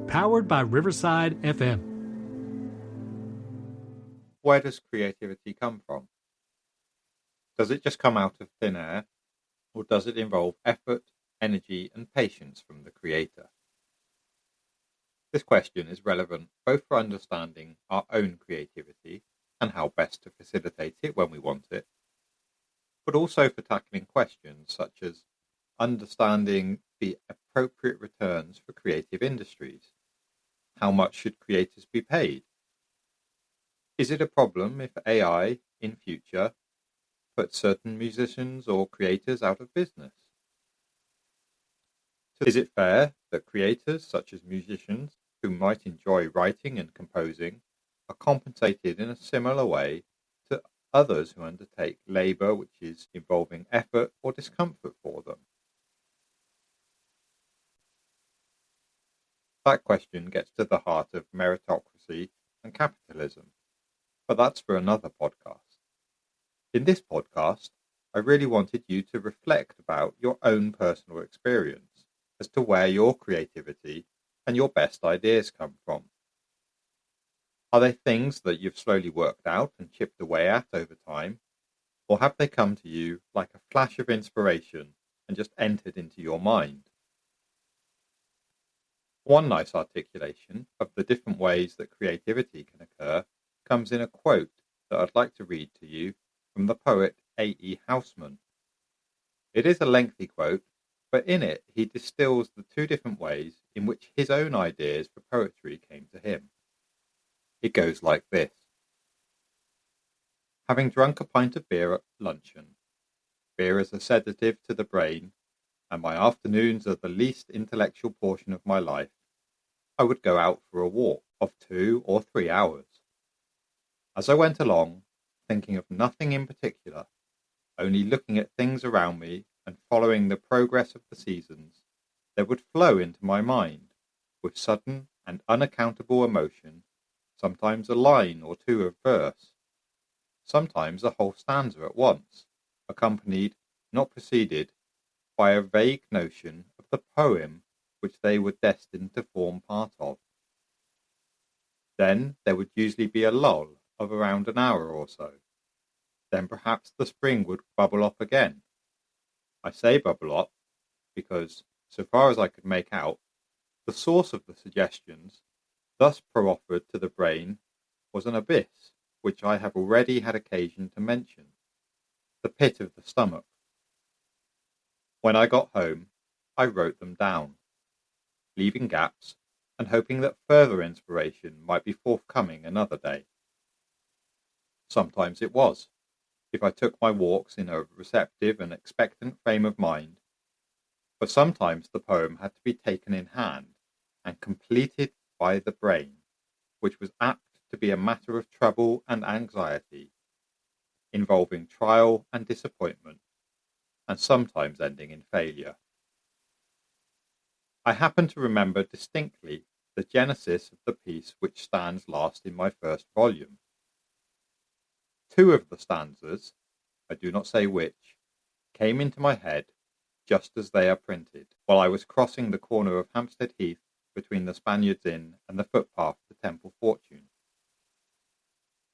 powered by Riverside FM. Where does creativity come from? Does it just come out of thin air, or does it involve effort, energy, and patience from the creator? This question is relevant both for understanding our own creativity and how best to facilitate it when we want it, but also for tackling questions such as understanding the appropriate returns for creative industries. How much should creators be paid? Is it a problem if AI, in future, puts certain musicians or creators out of business? Is it fair that creators, such as musicians, who might enjoy writing and composing, are compensated in a similar way to others who undertake labour which is involving effort or discomfort for them? That question gets to the heart of meritocracy and capitalism, but that's for another podcast. In this podcast, I really wanted you to reflect about your own personal experience as to where your creativity and your best ideas come from. Are they things that you've slowly worked out and chipped away at over time, or have they come to you like a flash of inspiration and just entered into your mind? One nice articulation of the different ways that creativity can occur comes in a quote that I'd like to read to you from the poet A.E. Housman. It is a lengthy quote, but in it he distills the two different ways in which his own ideas for poetry came to him. It goes like this. Having drunk a pint of beer at luncheon, beer is a sedative to the brain, and my afternoons are the least intellectual portion of my life, I would go out for a walk of 2 or 3 hours. As I went along, thinking of nothing in particular, only looking at things around me and following the progress of the seasons, there would flow into my mind, with sudden and unaccountable emotion, sometimes a line or two of verse, sometimes a whole stanza at once, accompanied, not preceded, by a vague notion of the poem which they were destined to form part of. Then there would usually be a lull of around an hour or so. Then perhaps the spring would bubble up again. I say bubble up because, so far as I could make out, the source of the suggestions thus proffered to the brain was an abyss which I have already had occasion to mention, the pit of the stomach. When I got home, I wrote them down, leaving gaps and hoping that further inspiration might be forthcoming another day. Sometimes it was, if I took my walks in a receptive and expectant frame of mind, but sometimes the poem had to be taken in hand and completed by the brain, which was apt to be a matter of trouble and anxiety, involving trial and disappointment, and sometimes ending in failure. I happen to remember distinctly the genesis of the piece which stands last in my first volume. 2 of the stanzas, I do not say which, came into my head just as they are printed, while I was crossing the corner of Hampstead Heath between the Spaniards Inn and the footpath to Temple Fortune.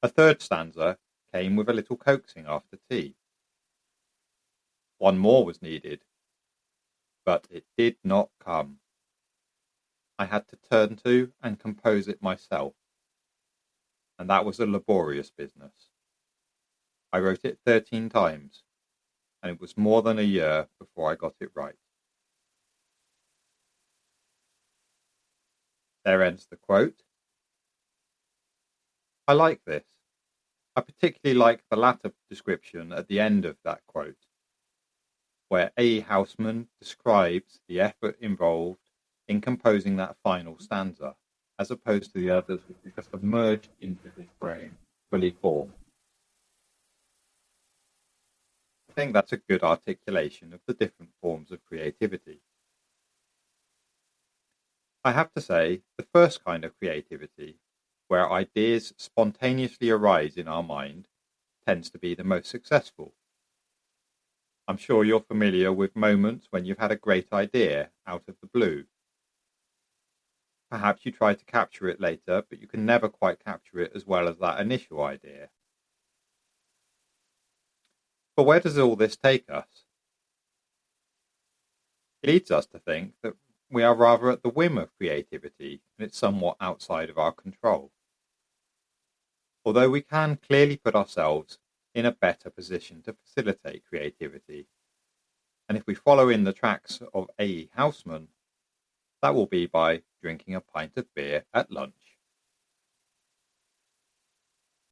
A 3rd stanza came with a little coaxing after tea. One more was needed, but it did not come. I had to turn to and compose it myself, and that was a laborious business. I wrote it 13 times, and it was more than a year before I got it right. There ends the quote. I like this. I particularly like the latter description at the end of that quote, where A. Housman describes the effort involved in composing that final stanza, as opposed to the others which just merged into his brain, fully formed. I think that's a good articulation of the different forms of creativity. I have to say, the first kind of creativity, where ideas spontaneously arise in our mind, tends to be the most successful. I'm sure you're familiar with moments when you've had a great idea out of the blue. Perhaps you try to capture it later, but you can never quite capture it as well as that initial idea. But where does all this take us? It leads us to think that we are rather at the whim of creativity, and it's somewhat outside of our control. Although we can clearly put ourselves in a better position to facilitate creativity. And if we follow in the tracks of A. E. Housman, that will be by drinking a pint of beer at lunch.